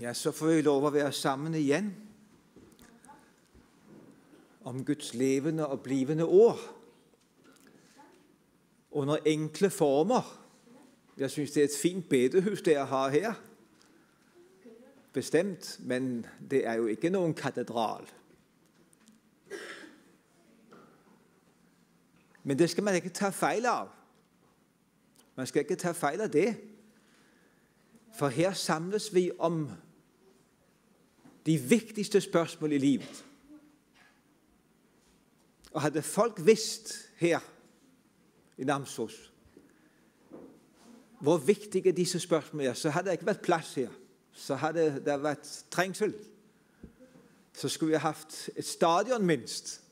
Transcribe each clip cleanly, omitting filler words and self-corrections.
Ja, så får vi lov at være sammen igen om Guds levende og blivende ord under enkle former. Jeg synes, det er et fint bedehus, det jeg har her. Bestemt, men det er jo ikke nogen katedral. Men det skal man ikke tage fejl af. Man skal ikke tage fejl af det. For her samles vi om de vigtigste spørgsmål i livet. Og havde folk vidst her i Namsos, hvor vigtige disse spørgsmål er, så havde der ikke været plads her. Så havde der været trængsel. Så skulle vi have haft et stadion mindst.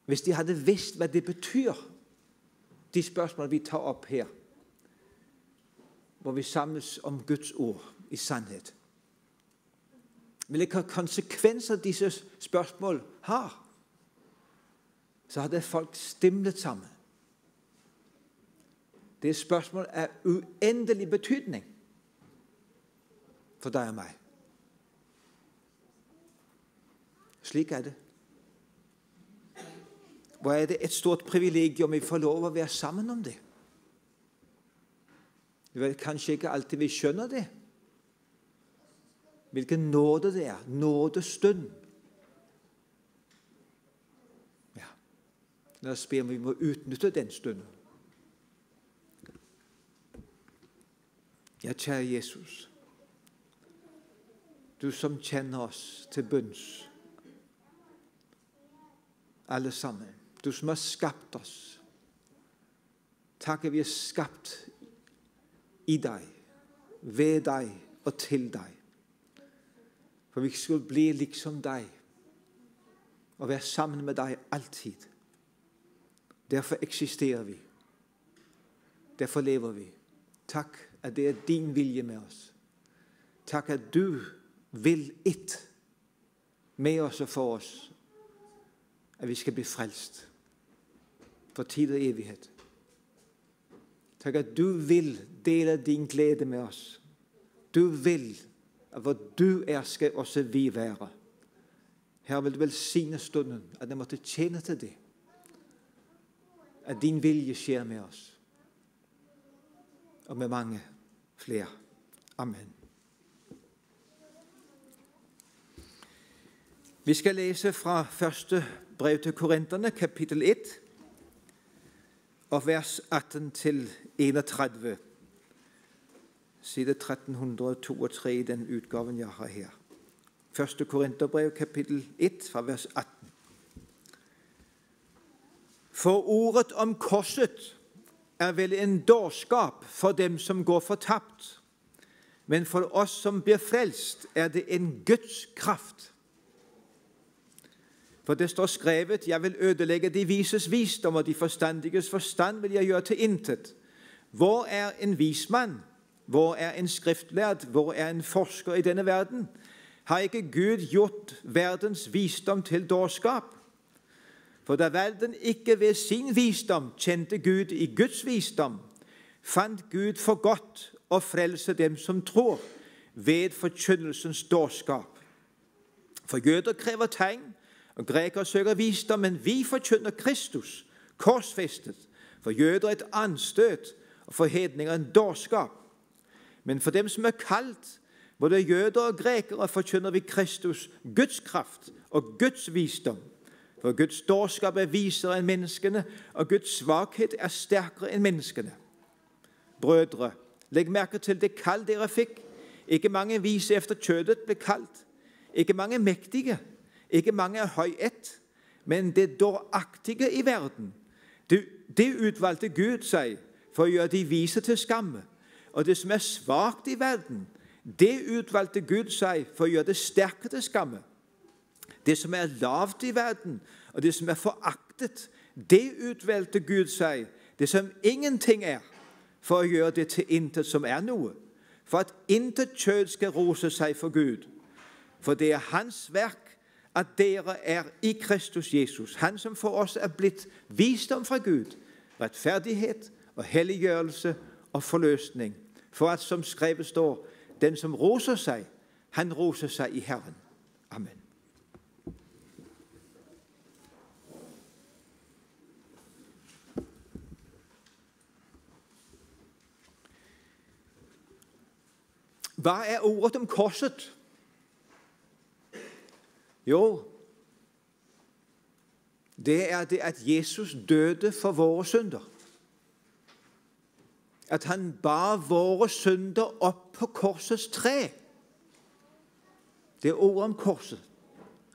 Hvis de havde vidst, hvad det betyder, de spørgsmål, vi tager op her, hvor vi samles om Guds ord i sandhed. Hvilke konsekvenser disse spørgsmål har, så har det folk stimlet sammen. Det er spørgsmål af uendelig betydning for dig og mig. Slik er det. Hvor er det et stort privilegium, vi får lov at være sammen om det. Det er kanskje ikke altid vi skjønner det. Hvilken nåde det er. Nådestund. Ja. Lad os bede om vi må utnytte den stunden. Ja, kjære Jesus. Du som kender os til bunds. Alle sammen. Du som har skabt os. Tak, at vi er skabt i dig, ved dig og til dig. For vi skal blive liksom dig, og være sammen med dig altid. Derfor eksisterer vi. Derfor lever vi. Tak, at det er din vilje med os. Tak, at du vil et med os og for os, at vi skal blive frelst for tid og evighed. Tak, at du vil dele din glæde med os. Du vil, at hvor du er, skal også vi være. Her vil du velsigne stunden, at det måtte tjene til det. At din vilje sker med os. Og med mange flere. Amen. Vi skal læse fra første brev til Korinterne, kapitel 1, og vers 18 til 31. Side 1302 i den udgaven, jeg har her. Første Korinterbrev, kapitel 1, fra vers 18. For ordet om korset er vel en dårskab for dem, som går fortabt. Men for os, som bliver frelst, er det en Guds kraft. For det står skrevet, jeg vil ødelægge de vises visdom, og de forstandiges forstand vil jeg gøre til intet. Hvor er en vismand? Hvor er en skriftlærd? Hvor er en forsker i denne verden? Har ikke Gud gjort verdens visdom til dårskab? For da verden ikke ved sin visdom kjente Gud i Guds visdom, fandt Gud for godt at frelse dem, som tror, ved forkyndelsens dårskab. For jøder kræver tegn, og græker søger visdom, men vi forkynder Kristus, korsfæstet, for jøder et anstøt, og for hedninger en dårskab. Men for dem, som er kaldt, både jøder og grækere, forkynder vi Kristus, Guds kraft og Guds visdom. For Guds dårskab er visere end menneskene, og Guds svaghed er stærkere end menneskene. Brødre, læg mærke til det kald, dere fik. Ikke mange vise efter kødet blev kaldt. Ikke mange mægtige. Ikke mange er højt, men det dåragtige i verden. Det udvalgte Gud sig for at gøre de vise til skamme. Og det som er svagt i verden, det udvalgte Gud sig for at gøre det stærke til skamme. Det som er lavt i verden, og det som er foragtet, det udvalgte Gud sig, det som ingenting er, for at gøre det til intet som er noget. For at intet kød skal rose sig for Gud. For det er hans værk, at dere er i Kristus Jesus, han som for os er blitt visdom fra Gud, retfærdighed og helliggørelse og forløsning, for at som skrevet står, Den som roser sig, han roser sig i Herren. Amen. Hvad er ordet om korset? Jo, det er det, at Jesus døde for vores synder. At han bar vores synder op på korsets træ. Det er ordet om korset,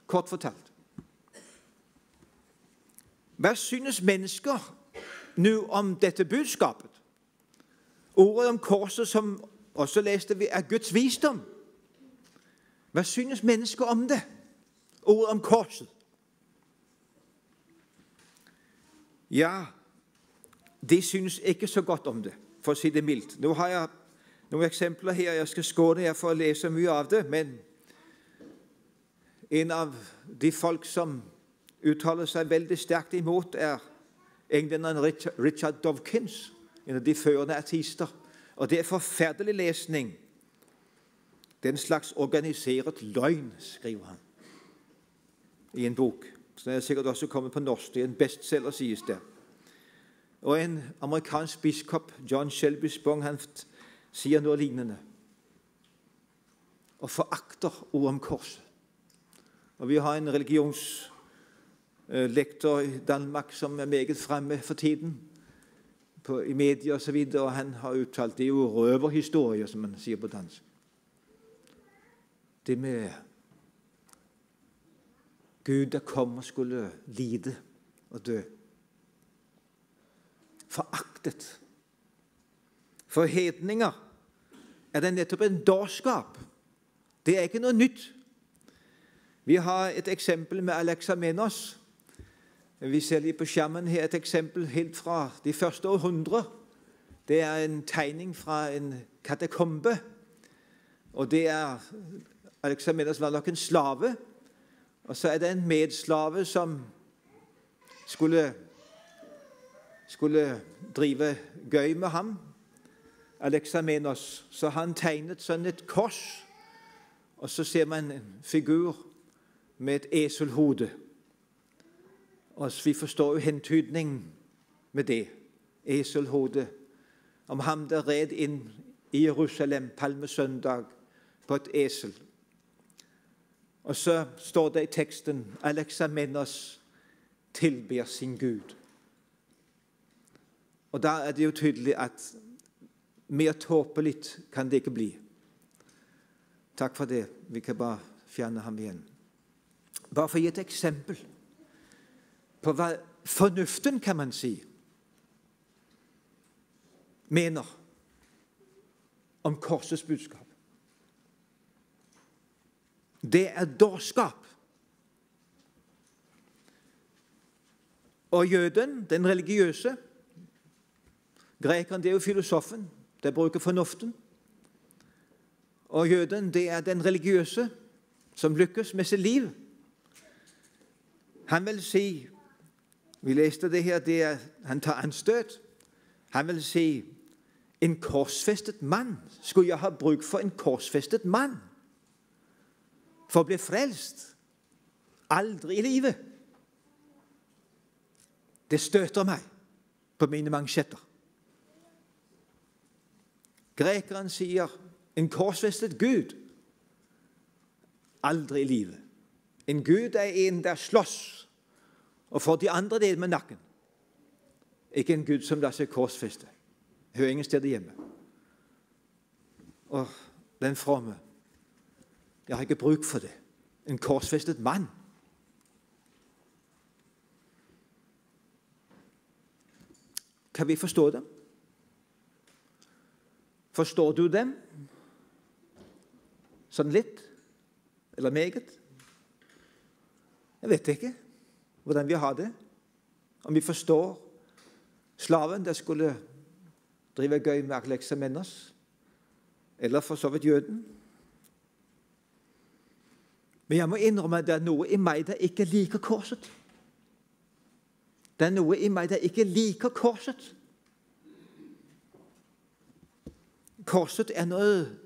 kort fortalt. Hvad synes mennesker nu om dette budskapet? Ordet om korset, som også læste vi, er Guds visdom. Hvad synes mennesker om det? Ordet om korset. Ja, de synes ikke så godt om det, for at sige det mildt. Nu har jeg nogle eksempler her, jeg skal skåne jer for at læse mye av det, men en av de folk, som uttaler sig veldig stærkt imod, er englænderen Richard Dawkins, en af de førende ateister. Og det er forfærdelig læsning. Den slags organiseret løgn, skriver han i en bok. Så den er sikkert også kommet på norsk. Det er en bestseller, siges det. Og en amerikansk biskop, John Shelby Spong, han siger noget lignende. Og foragter ord om korset. Og vi har en religionslektor i Danmark, som er meget fremme for tiden, i medier og så videre, og han har udtalt, det er jo røverhistorier, som man siger på dansk. Det med Gud, der kom og skulle lide og dø. Foragtet. For hedninger er det netop en dårskap. Det er ikke noget nyt. Vi har et eksempel med Alexamenos. Vi ser lige på skærmen her et eksempel helt fra de første århundrer. Det er en tegning fra en katakombe. Og det er, Alexamenos var nok en slave. Og så er det en medslave, som skulle drive gøy med ham. Alexamenos. Så han tegnet sådan et kors. Og så ser man en figur med et æselhode. Og vi forstår jo hentydningen med det. Æselhode. Om ham, der red ind i Jerusalem palmesøndag på et æsel. Og så står der i teksten, Alexamenos tilber sin Gud. Og der er det jo tydeligt, at mere tåbeligt kan det ikke blive. Tak for det. Vi kan bare fjerne ham igen. Bare for at gi et eksempel på hvad fornuften, kan man sige, mener om korsets budskab. Det er dårskap. Og jøden, den religiøse, grekeren, det er jo filosofen, der bruger fornuften. Og jøden, det er den religiøse, som lykkes med sit liv. Han vil sige, vi læste det her, det er, han tager anstøt. Han vil sige, en korsfæstet mand. Skulle jeg have brug for en korsfæstet mand? For at blive frelst? Aldrig i livet. Det støtter mig på mine manchetter. Grekeren siger, en korsfæstet Gud. Aldrig i livet. En Gud er en, der slås og får de andre del med nakken. Ikke en Gud, som lader sig korsfæste. Hører ingen steder hjemme. Og den fromme. Jeg har ikke brug for det. En korsfæstet mand. Kan vi forstå dem? Forstår du dem? Sådan lidt? Eller meget? Jeg vet ikke, hvordan vi har det. Om vi forstår slaven, der skulle drive gøy med Alexamenos, eller for så vidt jøden. Men jeg må indrømme, at der er noe i mig, der ikke liker korset. Der er noe i mig, der ikke liker korset. Korset er noget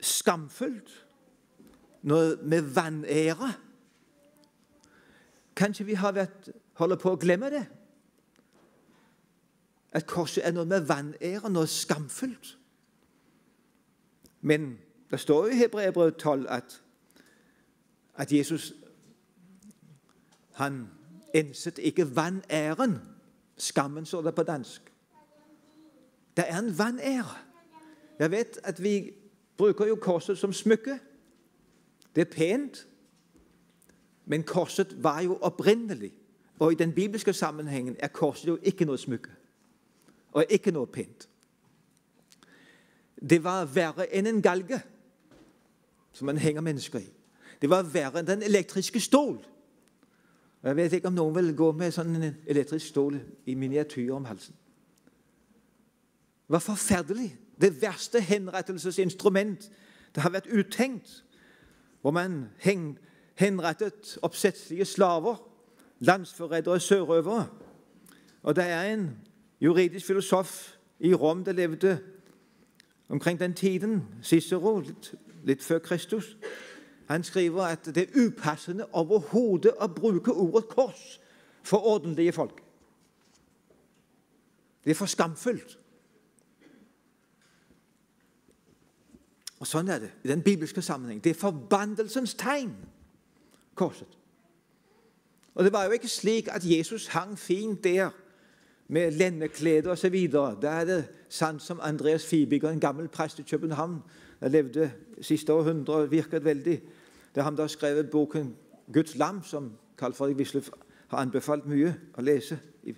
skamfullt, noget med vanære. Kanskje vi holder på at glemme det? At korset er noget med vanære, noget skamfullt. Men der står jo i Hebræerbrevet 12, at Jesus, han enset ikke vanæren. Skammen står der på dansk. Der er en vanære. Jeg vet at vi bruker jo korset som smykke. Det er pænt. Men korset var jo oprindelig. Og i den bibelske sammenhængen er korset jo ikke noget smykke. Og ikke noget pænt. Det var værre end en galge, som man hænger mennesker i. Det var værre end den elektriske stol. Jeg vet ikke om nogen vil gå med sådan en elektrisk stol i miniatyr om halsen. Det var forfærdeligt. Det værste henrettelsesinstrument, der har været udtænkt, hvor man henrettet opsættelige slaver, landsforrædere og sørøvere. Og der er en juridisk filosof i Rom, der levede omkring den tiden, Cicero, lidt før Kristus. Han skriver, at det er upassende overhovedet at bruge ordet kors for ordentlige folk. Det er for skamfullt. Og sådan er det i den bibelske sammenhæng. Det er forbandelsens tegn, korset. Og det var jo ikke slik, at Jesus hang fint der med lændeklæder og så videre. Der er det sandt som Andreas Fibiger, en gammel præst i København, der levde sidste århundrede og virkede vældig. Det er ham, der har skrevet boken Guds lam, som Carl Frederik Wisløff har anbefalt mye at læse i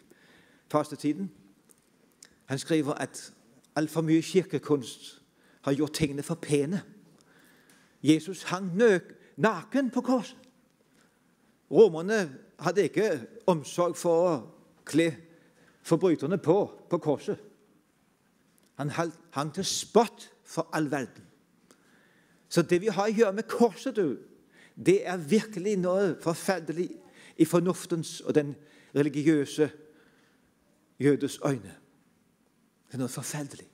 fastetiden. Han skriver, at alt for mye kirkekunst har gjort tingene for pæne. Jesus hang naken på korset. Romerne havde ikke omsorg for at klæde forbryterne på korset. Han hang til spot for al verden. Så det vi har at gøre med korset, det er virkelig noget forfærdeligt i fornuftens og den religiøse jødes øjne. Det er noget forfærdeligt.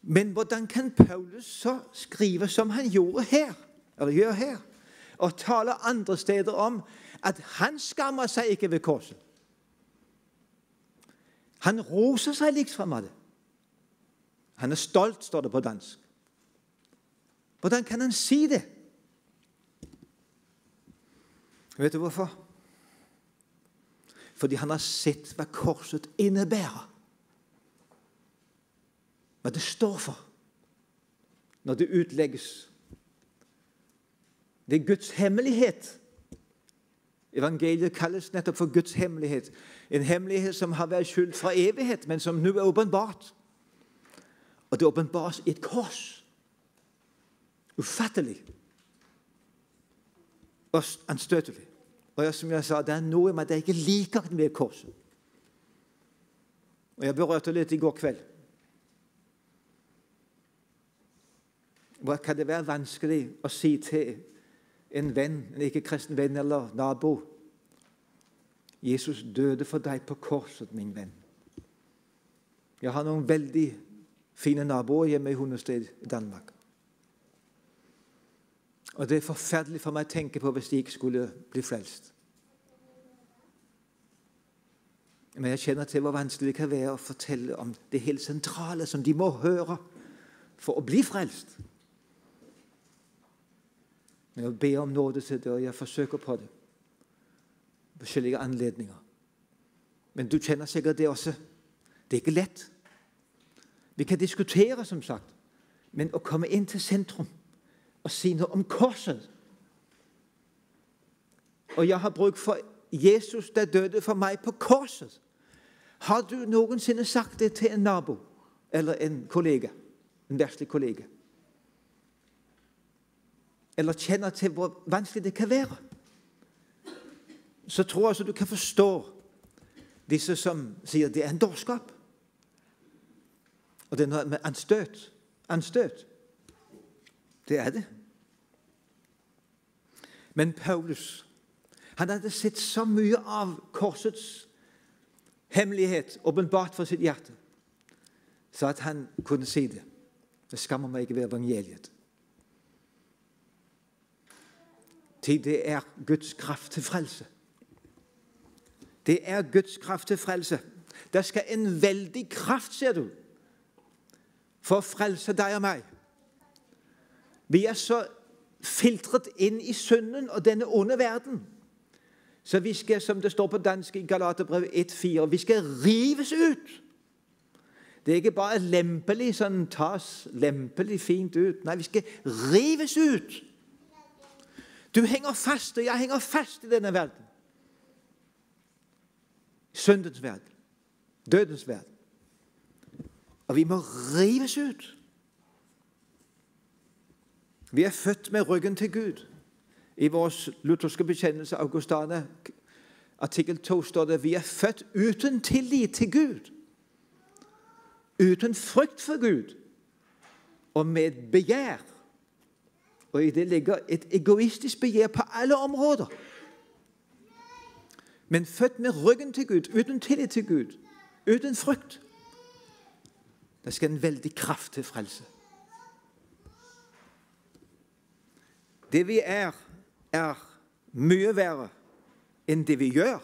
Men hvordan kan Paulus så skrive, som han gjorde her, eller gør her, og tale andre steder om, at han skammer sig ikke ved korset? Han roser sig liksom af det. Han er stolt, står det på dansk. Hvordan kan han sige det? Vet du hvorfor? Fordi han har set, hvad korset indebærer. Hvad det står for, når det udlægges. Det er Guds hemmelighed. Evangeliet kaldes netop for Guds hemmelighed. En hemmelighed, som har været skjult fra evighed, men som nu er åbenbart. Og det åbenbares i et kors. Ufattelig. Og anstøtelig. Og som jeg sa, det er noe med at jeg ikke liker med korset. Og jeg berørte lidt i går kveld. Hvor kan det være vanskelig at sige til en ven, en ikke-kristen ven eller nabo: Jesus døde for dig på korset, min ven. Jeg har nogle vældig fine naboer hjemme i Hundested i Danmark. Og det er forfærdeligt for mig at tænke på, hvis de ikke skulle blive frelst. Men jeg kender til, hvor vanskeligt det kan være at fortælle om det helt centrale, som de må høre for at blive frelst. Jeg beder om nåde til det, og jeg forsøger på det. Forskellige anledninger. Men du kender sikkert det også. Det er ikke let. Vi kan diskutere, som sagt. Men at komme ind til centrum og sige noget om korset. Og jeg har brug for Jesus, der døde for mig på korset. Har du nogensinde sagt det til en nabo eller en kollega, en værtslig kollega? Eller kender til, hvor vanskeligt det kan være? Så tror jeg, at du kan forstå disse, som siger, at det er en dårskab. Og det er noget med anstøt. Det er det. Men Paulus, han havde set så mye av korsets hemmelighed åbenbart for sit hjerte. så at han kunne si det. Det skammer meg ikke ved evangeliet. Til det er Guds kraft til frelse. Det er Guds kraft til frelse. Der skal en veldig kraft, ser du, for å frelse deg og meg. Vi er så filtret inn i synden og denne onde verden. Så vi skal, som det står på dansk i Galaterbrevet 1,4, vi skal rives ut. Det er ikke bare lempelig, sånn tas lempelig fint ut. Nei, vi skal rives ut. Du henger fast, og jeg henger fast i denne verden. Syndens verden. Dødens verden. Og vi må rives ut. Vi er født med ryggen til Gud. I vores lutherske bekjennelse, Augustana, artikkel 2, står det, vi er født uten tillit til Gud. Uten frykt for Gud. Og med et begjær. Og i det ligger et egoistisk begjær på alle områder. Men født med ryggen til Gud, uten tillit til Gud, uten frykt. Der skal en veldig kraft til frelse. Det vi er mye verre enn det vi gjør.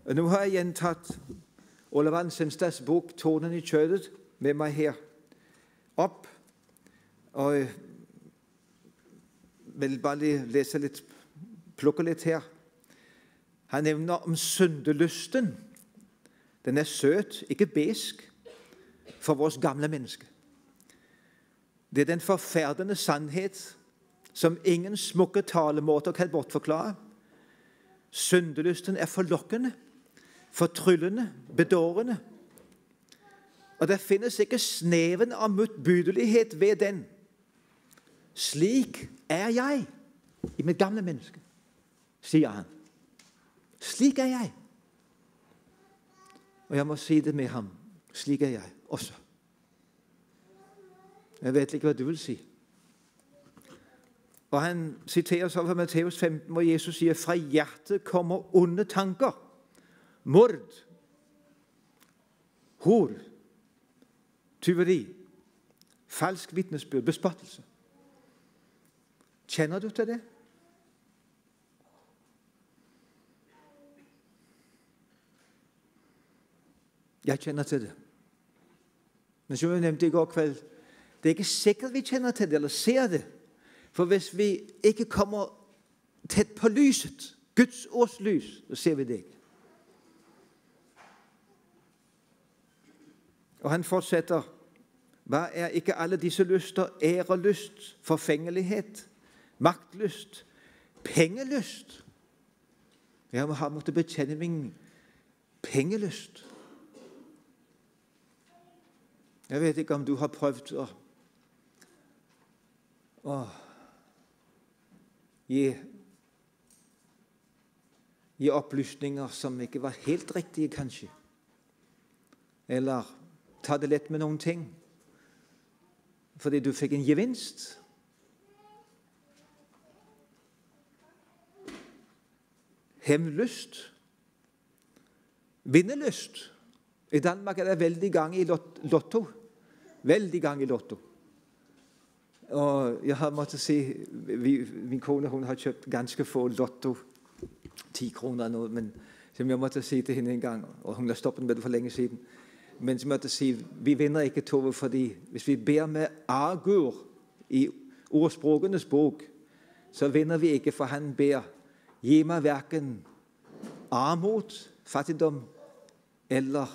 Og nå har jeg gjentatt Olav Ansenstads bok «Tornen i kjødet» med meg her opp. Og jeg vil bare lese litt, plukke litt her. Han nevner om syndelysten. Den er søt, ikke besk, for vores gamle menneske. Det er den forferdende sannhet som ingen smukke talemåter kan bortforklare. Syndelysten er forlokkende, fortryllende, bedårende. Og det finnes ikke sneven av motbydelighet ved den. Slik er jeg i mitt gamle menneske, sier han. Slik er jeg. Og jeg må si det med ham. Slik er jeg også. Jeg vet ikke hva du vil si. Og han siterer så fra Matteus 15, hvor Jesus sier, fra hjertet kommer onde tanker, mord, hor, tyveri, falsk vitnesbyrd, bespottelse. Kjenner du til det? Jeg kjenner til det. Men som jeg nevnte i går kveld, det er ikke sikkert vi kjenner til det, eller ser det. For hvis vi ikke kommer tett på lyset, Guds års lys, så ser vi det ikke. Og han fortsetter, hva er ikke alle disse lyster? Ærelyst, forfengelighet, maktlyst, pengelyst. Jeg har måttet bekjenne min pengelyst. Jeg vet ikke om du har prøvd å gi opplysninger som ikke var helt riktige, kanskje. Eller ta det lett med noen ting, fordi du fikk en gevinst. Hevnlyst. Vinnelyst. I Danmark er det veldig gang i lotto. Veldig gang i lotto. Og jeg har måttet si, min kone hun har kjøpt ganske få lotto, 10 kroner nå, men som jeg måtte si til henne en gang, og hun har stoppet med det for lenge siden, men som jeg måtte si, vi vinner ikke, Tove, fordi hvis vi ber med Agur i ordspråkenes bok, så vinner vi ikke, for han ber, gi meg hverken armod, fattigdom eller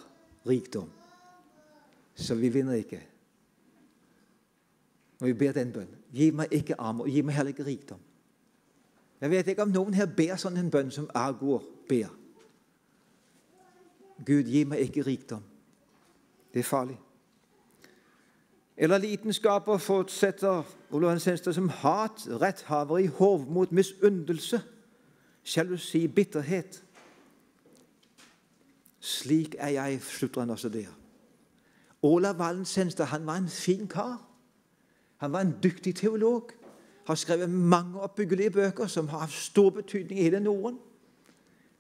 rikdom. Så vi vinner ikke. Når vi ber den bønnen, gi meg ikke armod, gi meg heller ikke rikdom. Jeg vet ikke om noen her ber sånn en bønn som Agur ber. Gud, gi meg ikke rikdom. Det er farlig. Eller lidenskaper fortsetter Olav Ansenstad som hat, retthaveri, hovmod, misunnelse, sjalusi, bitterhet. Slik er jeg, slutter han også der. Olav Ansenstad, han var en fin kar. Han var en dyktig teolog. Har skrevet mange oppbyggelige bøker som har hatt stor betydning i hele Norden.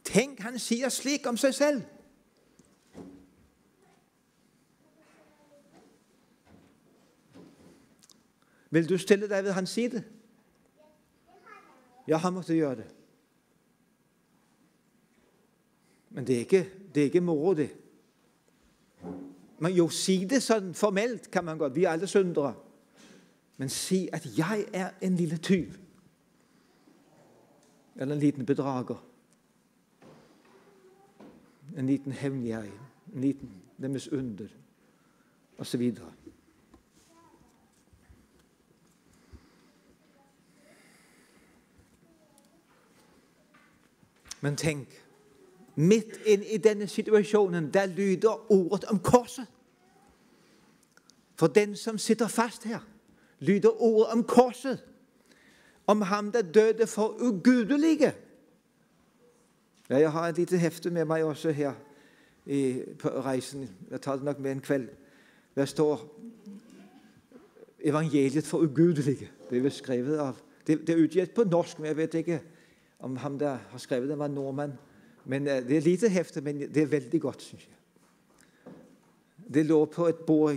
Tenk, han sier slik om seg selv. Vil du stille deg ved hans side? Ja, han måtte gjøre det. Men det er ikke moro, det. Men jo, si det sånn formelt kan man godt. Vi er alle syndere. Men si at jeg er en lille tyv. Eller en liten bedrager. En liten hemmelighet. En liten deres under. Og så videre. Men tenk, midt inn i denne situasjonen, der lyder ordet om korset. For den som sitter fast her, lyder ordet om korset. Om ham der døde for ugudelige. Ja, jeg har et lite hefte med meg også her på reisen. Jeg tar det nok med en kveld. Der står evangeliet for ugudelige. Det er skrevet av, det er utgitt på norsk, men jeg vet ikke om ham der har skrevet det var nordmann. Men det er lite hefte, men det er veldig godt, synes jeg. Det lå på et bord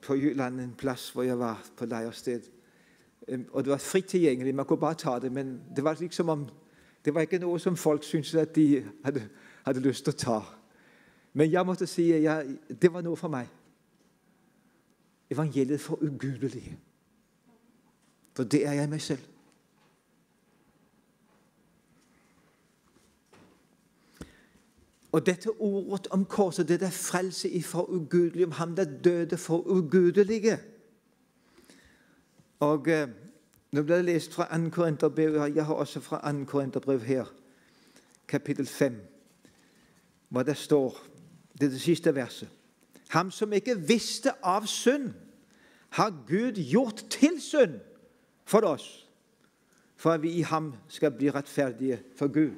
på Jylland, en plass hvor jeg var på leirsted. Og det var fritt tilgjengelig, man kunne bare ta det, men det var liksom om, det var ikke noe som folk syntes at de hadde lyst til å ta. Men jeg måtte si, det var noe for meg. Evangeliet for ugudelige. For det er jeg meg selv. Og dette ordet om korset, det er frelse ifra ugudelige, om ham der døde for ugudelige. Og nå ble det lest fra 2. Korinterbrev, jeg har også fra 2. Korinterbrev her, kapittel 5, hvor det står, det er det siste verset. Ham som ikke visste av synd, har Gud gjort til synd for oss, for at vi i ham skal bli rettferdige for Gud.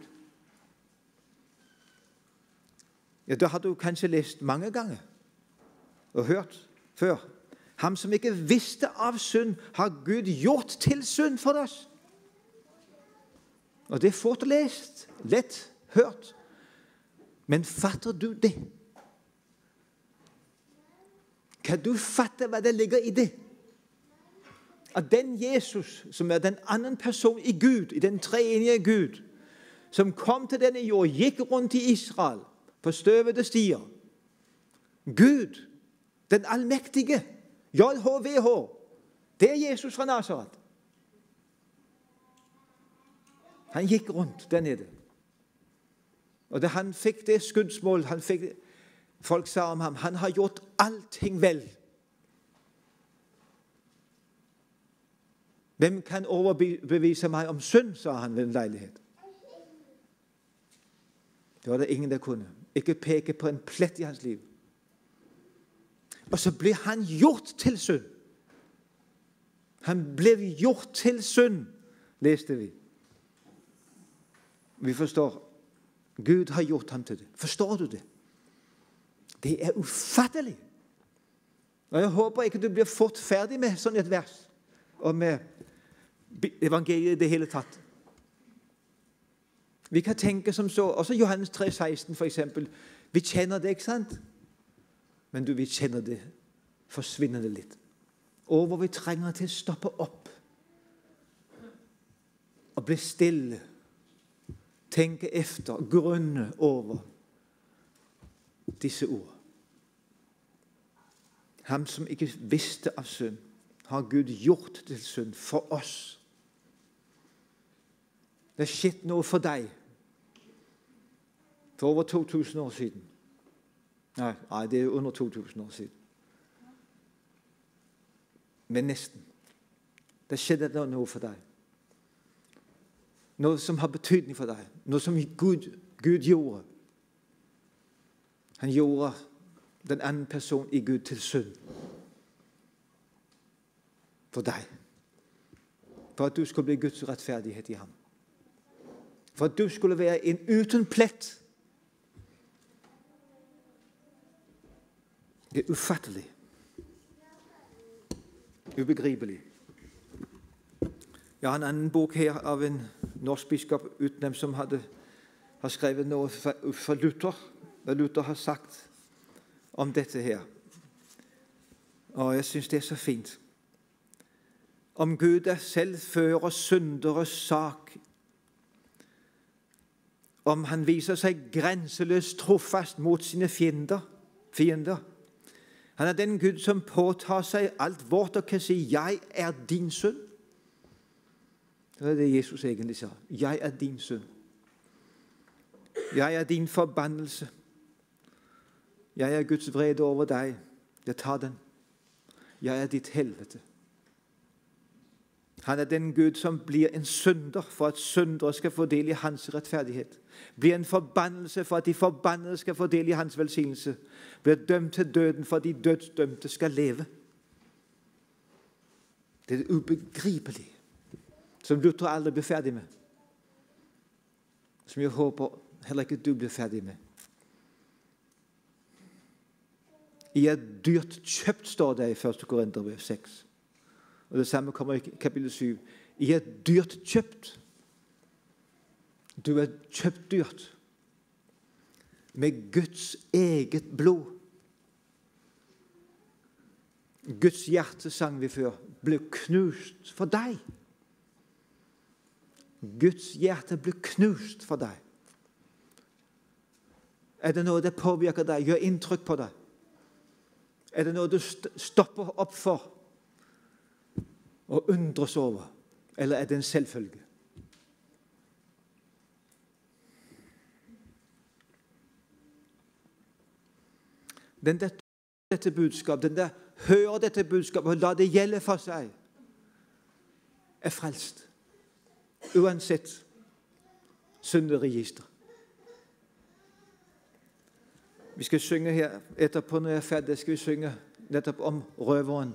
Ja, det har du kanskje lest mange ganger og hørt før. Ham som ikke visste av synd, har Gud gjort til synd for oss. Og det er fort lest, lett hørt. Men fatter du det? Kan du fatte hva det ligger i det? At den Jesus, som er den andre person i Gud, i den treenige Gud, som kom til denne jord, gikk rundt i Israel, på støvede stier. Gud, den allmektige, JHVH, det er Jesus fra Nazaret. Han gikk rundt der nede. Og da han fikk det skuddsmål, folk sa om ham, han har gjort allting vel. Hvem kan overbevise meg om synd, sa han ved en leilighet. Det var det ingen der kunne. Ikke peke på en plett i hans liv. Og så ble han gjort til synd. Han ble gjort til synd, leste vi. Vi forstår, Gud har gjort ham til det. Forstår du det? Det er ufattelig. Og jeg håper ikke du blir fort ferdig med sånn et vers, og med evangeliet i det hele tatt. Vi kan tenke som så, også Johannes 3,16 for eksempel. Vi kjenner det, ikke sant? Men vi kjenner det, forsvinner det litt. Og hvor vi trenger til å stoppe opp. Og bli stille. Tenke efter, grunne over disse ord. Ham som ikke visste av synd, har Gud gjort til synd for oss. Det har skjedd noe for deg for over 2000 år siden. Nei, det er under 2000 år siden. Men nesten. Det skjedde noe for deg. Noe som har betydning for deg. Noe som Gud gjorde. Han gjorde den andre person i Gud til synd. For deg. For at du skulle bli Guds rettferdighet i ham. For at du skulle være en uten plett. Det er ufattelig. Ubegripelig. Jeg har en annen bok her av en norsk biskop utnevnt som har skrevet noe fra Luther. Hva Luther har sagt om dette her. Og jeg synes det er så fint. om Gud selv fører synderes sak, om han viser seg grenseløst trofast mot sine fiender. Han er den Gud som påtar seg alt vårt og kan si, jeg er din synd. Det er det Jesus egentlig sa. Jeg er din synd. Jeg er din forbannelse. Jeg er Guds vrede over deg. Jeg tar den. Jeg er ditt helvete. Han er den Gud som blir en synder for at syndere skal få del i hans rettferdighet. Blir en forbannelse for at de forbannede skal få del i hans velsignelse. Blir dømt til døden for at de dødsdømte skal leve. Det er det ubegripelige, som Luther aldri blir ferdig med. Som jeg håper heller ikke du blir ferdig med. I er dyrt kjøpt, står det i 1. Korinterbrev 6. Og det samme kommer i kapittel 7. I er dyrt kjøpt. Du er kjøpt dyrt. Med Guds eget blod. Guds hjerte, sang vi før, ble knust for deg. Guds hjerte ble knust for deg. Er det noe det påvirker deg? Gjør inntrykk på deg? Er det noe du stopper opp for og undres over? Eller er det en selvfølge? Den der dette budskap, den der hører dette budskapet og la det gjelde for seg, er frelst. Uansett synderegister. Vi skal synge her etterpå, når jeg er ferdig, skal vi synge nettopp om røveren.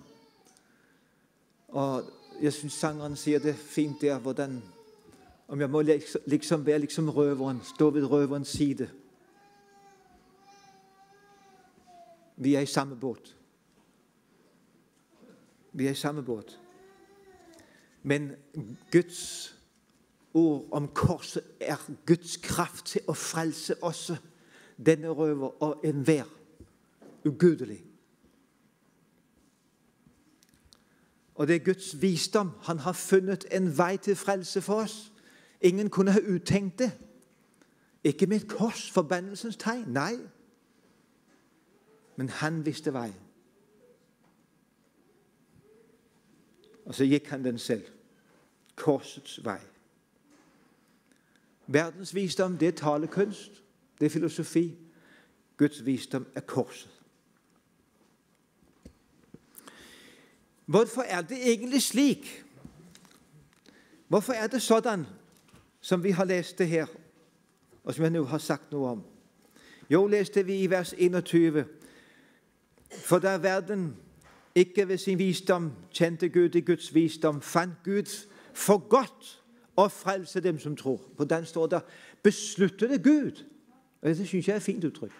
Og jeg synes sangeren sier det fint der, hvordan, om jeg må liksom være liksom røveren, stå ved røverens side. Vi er i samme båt. Vi er i samme båt. Men Guds ord om korset er Guds kraft til å frelse også denne røver og enhver ugudelig. Og det er Guds visdom. Han har funnet en vei til frelse for oss. Ingen kunne ha uttenkt det. Ikke med et kors, forbannelsens tegn. Nei. Men han visste veien. Og så gikk han den selv. Korsets vei. Verdens visdom, det er talekunst. Det er filosofi. Guds visdom er korset. Hvorfor er det egentlig slik? Hvorfor er det sådan, som vi har lest det her, og som jeg nå har sagt noe om? Jo, leste vi i vers 21. For da verden ikke ved sin visdom kjente Gud i Guds visdom, fant Gud for godt å frelse dem som tror. På den står det, besluttede Gud. Og det synes jeg er et fint uttrykk.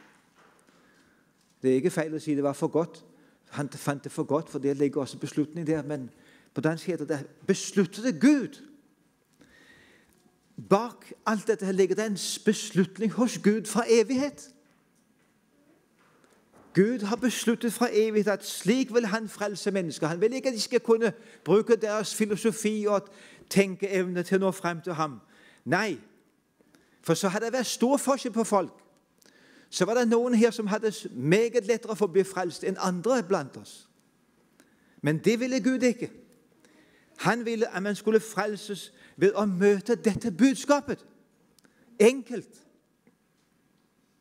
Det er ikke feil å si det var for godt. Han fant det for godt, for det ligger også beslutning der, men på dansk heter det, besluttede Gud. Bak alt dette ligger det en beslutning hos Gud fra evighet. Gud har besluttet fra evighet at slik vil han frelse mennesker. Han vil ikke at de skal kunne bruke deres filosofi og tenkeevne til å nå frem til ham. Nei, for så hadde det vært stor forskjell på folk. Så var det noen her som hadde meget lettere for å bli frelst enn andre blant oss. Men det ville Gud ikke. Han ville at man skulle frelses ved å møte dette budskapet. Enkelt.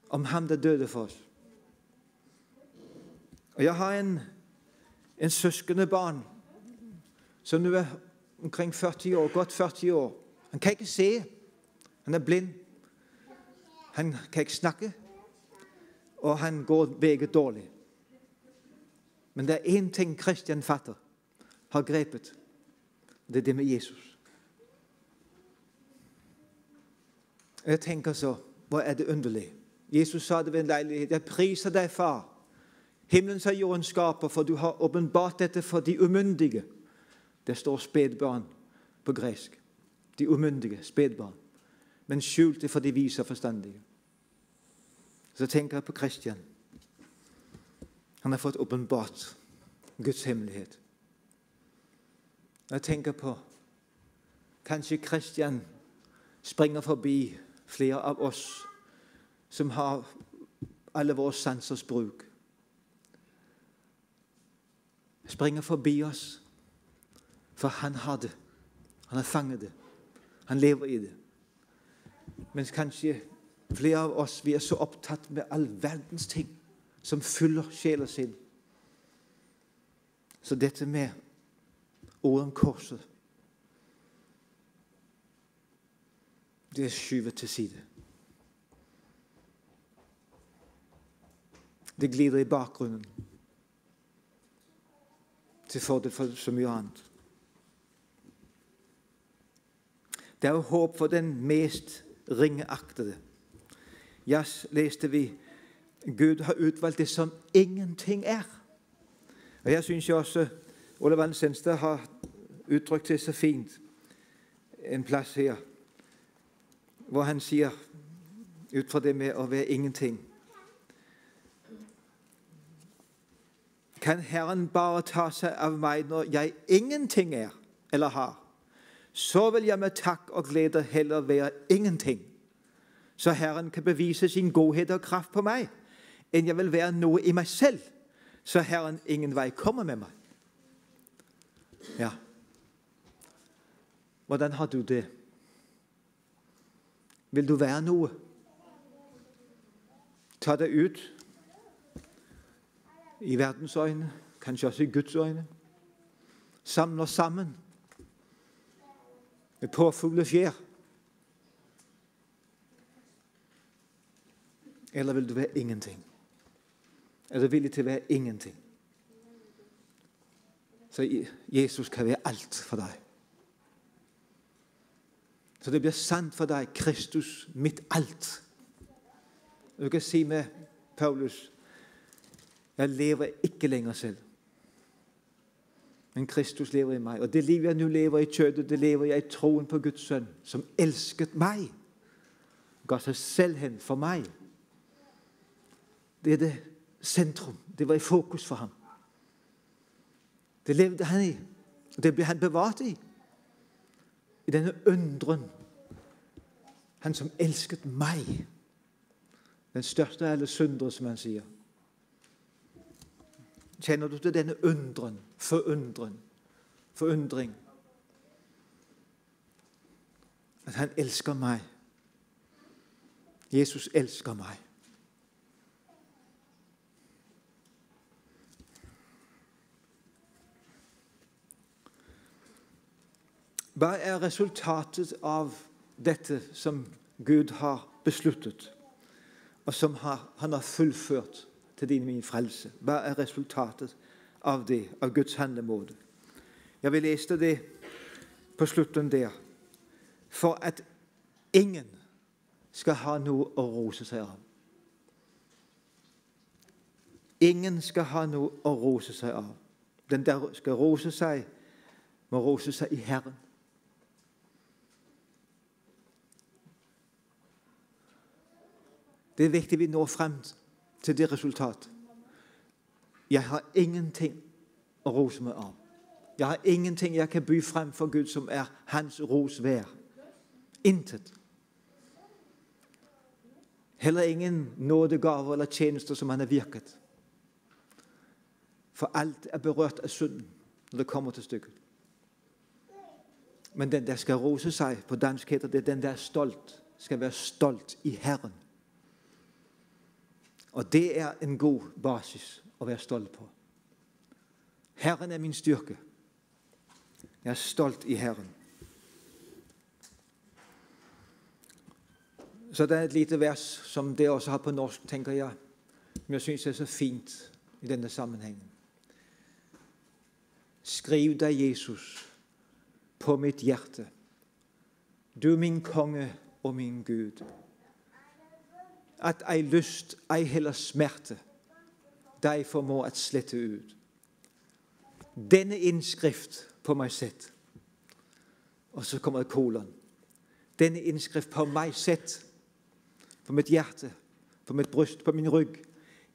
Om ham der døde for oss. Og jeg har en søskenbarn som nå er omkring 40 år, godt 40 år. Han kan ikke se. Han er blind. Han kan ikke snakke. Og han går meget dårlig. Men det er en ting Kristian fatter har grepet. Det er det med Jesus. Jeg tenker så, hva er det underlig? Jesus sa det ved en leilighet. Jeg priser deg, far. Himmelens og jordens skaper, for du har åpenbart dette for de umyndige. Det står spedbarn på gresk. De umyndige, spedbarn. Men skjult det for de vise og forstandige. Så tenker jeg på Kristian. Han har fått åpenbart Guds hemmelighet. Når jeg tenker på, kanskje Kristian springer forbi flere av oss som har alle våre sansers bruk. Springer forbi oss, for han har det. Han har fanget det. Han lever i det. Mens kanskje flere av oss, vi er så opptatt med all verdens ting som fyller sjela sin. Så dette med ordet om korset, det er skyvet til side. Det glider i bakgrunnen til fordel for så mye annet. Det er jo håp for den mest ringeaktede. Ja, leste vi, Gud har utvalgt det som ingenting er. Og jeg synes jo også Ole Vand Senstad har uttrykt det så fint en plass her, hvor han sier, ut fra det med å være ingenting, kan Herren bare ta seg av meg når jeg ingenting er eller har, så vil jeg med takk og glede heller være ingenting, så Herren kan bevise sin godhet og kraft på meg, enn jeg vil være noe i meg selv, så Herren ingen vei kommer med meg. Ja. Hvordan har du det? Vil du være noe? Ta det ut i verdens øyne, kanskje også i Guds øyne. Samler sammen med påfugle fjær. Eller vil du være ingenting? Er du villig til å være ingenting? Så Jesus kan være alt for deg. Så det blir sant for deg, Kristus, mitt alt. Du kan si med Paulus, jeg lever ikke lenger selv. Men Kristus lever i meg. Og det liv jeg nå lever i kjødet, det lever jeg i troen på Guds sønn, som elsket meg. Ga seg selv hen for meg. Det er det sentrum. Det var i fokus for ham. Det levde han i. Og det ble han bevart i. I denne undren. Han som elsket meg. Den største av alle syndere, som han sier. Kjenner du til denne undren, forundring? At han elsker meg. Jesus elsker meg. Hva er resultatet av dette som Gud har besluttet, og som han har fullført til din min frelse? Hva er resultatet av det, av Guds handlemåte? Jeg vil lese det på slutten der. For at ingen skal ha noe å rose seg av. Ingen skal ha noe å rose seg av. Den der skal rose seg, må rose seg i Herren. Det er viktig vi når frem til det resultat. Jeg har ingenting å rose meg av. Jeg har ingenting jeg kan by frem for Gud som er hans ros værd. Intet. Heller ingen nådegaver eller tjenester som han har virket. For alt er berørt av synden når det kommer til stykket. Men den der skal rose seg, på dansk heter det den der stolt, skal være stolt i Herren. Og det er en god basis å være stolt på. Herren er min styrke. Jeg er stolt i Herren. Så det er et lite vers som det også har på norsk, tenker jeg, men jeg synes det er så fint i denne sammenhengen. Skriv deg, Jesus, på mitt hjerte. Du min konge og min Gud. At ei lyst, ei heller smerte, deg formår at slette ut. Denne innskrift på meg sett. Og så kommer det kolon. Denne innskrift på meg sett, på mitt hjerte, på mitt bryst, på min rygg.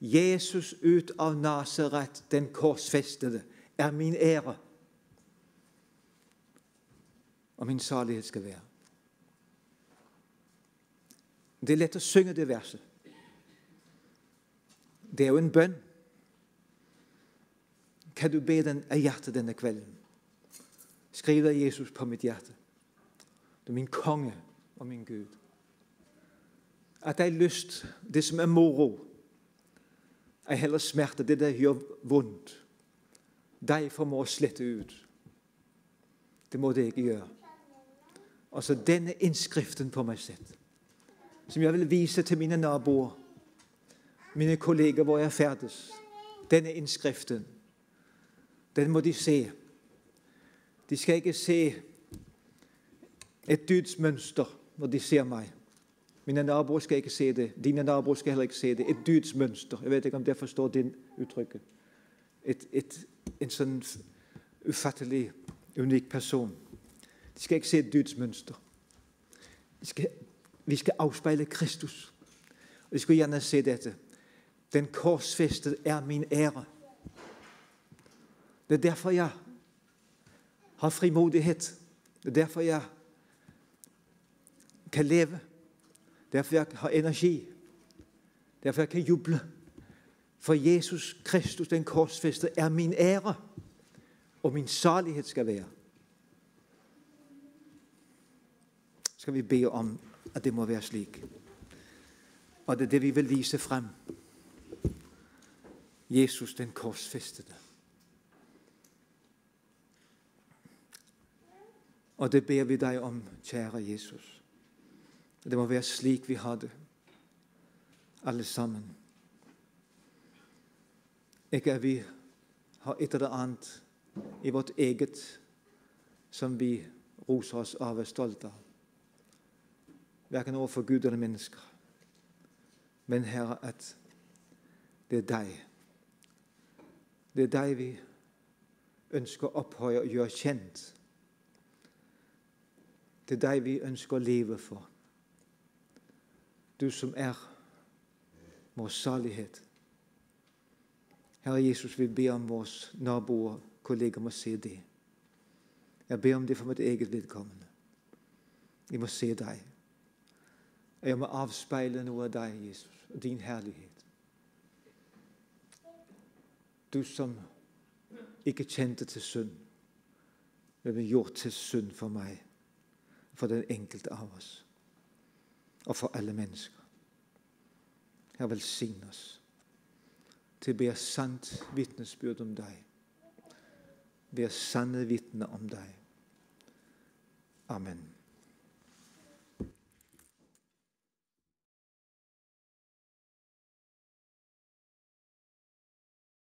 Jesus ut av Nasaret, den korsfestede, er min ære. og min salighet skal være. Det er lett å synge det verset. Det er jo en bønn. Kan du be den av hjertet denne kvelden? Skriv deg Jesus på mitt hjerte. Du er min konge og min Gud. At jeg har lyst, det som er moro, er heller smerte, det der gjør vondt. Deg formår å slette ut. Det må det ikke gjøre. Og så denne innskriften på meg selv, som jeg vil vise til mine naboer, mine kolleger hvor jeg ferdes. Denne innskriften, den må de se. De skal ikke se et dydsmønster når de ser meg. Mine naboer skal ikke se det. Dine naboer skal heller ikke se det. Et dydsmønster. Jeg vet ikke om dere forstår din uttrykket. En sånn ufattelig, unik person. De skal ikke se et dydsmønster. Vi skal afspeile Kristus. Og de skulle gjerne se dette. Den korsfæstede er min ære. Det er derfor jeg har frimodighet. Det er derfor jeg kan leve. Derfor jeg har energi. Derfor jeg kan juble. For Jesus Kristus, den korsfæstede, er min ære. Og min salighed skal være. Skal vi be om, at det må være slik. Og det er det, vi vil vise frem. Jesus, den korsfæstede. Og det ber vi deg om, kjære Jesus. Det må være slik vi har det. Alle sammen. Ikke at vi har et eller annet i vårt eget som vi roser oss av og er stolt av. Hverken overfor Gud eller mennesker. Men Herre, at det er deg. Det er deg vi ønsker å opphøye og gjøre kjent. Det er deg vi ønsker å leve for. Du som er vår salighet. Herre Jesus, vi ber om våre naboer, kolleger må se det. Jeg ber om det for mitt eget vedkommende. Vi må se deg. Jeg må avspeile noe av deg, Jesus, og din herlighet. Du som ikke kjente til synd, det ble gjort til synd for meg, for den enkelte av oss, og for alle mennesker. Herre, velsign oss til å bære sant vitnesbyrd om deg. Bære sanne vitner om deg. Amen.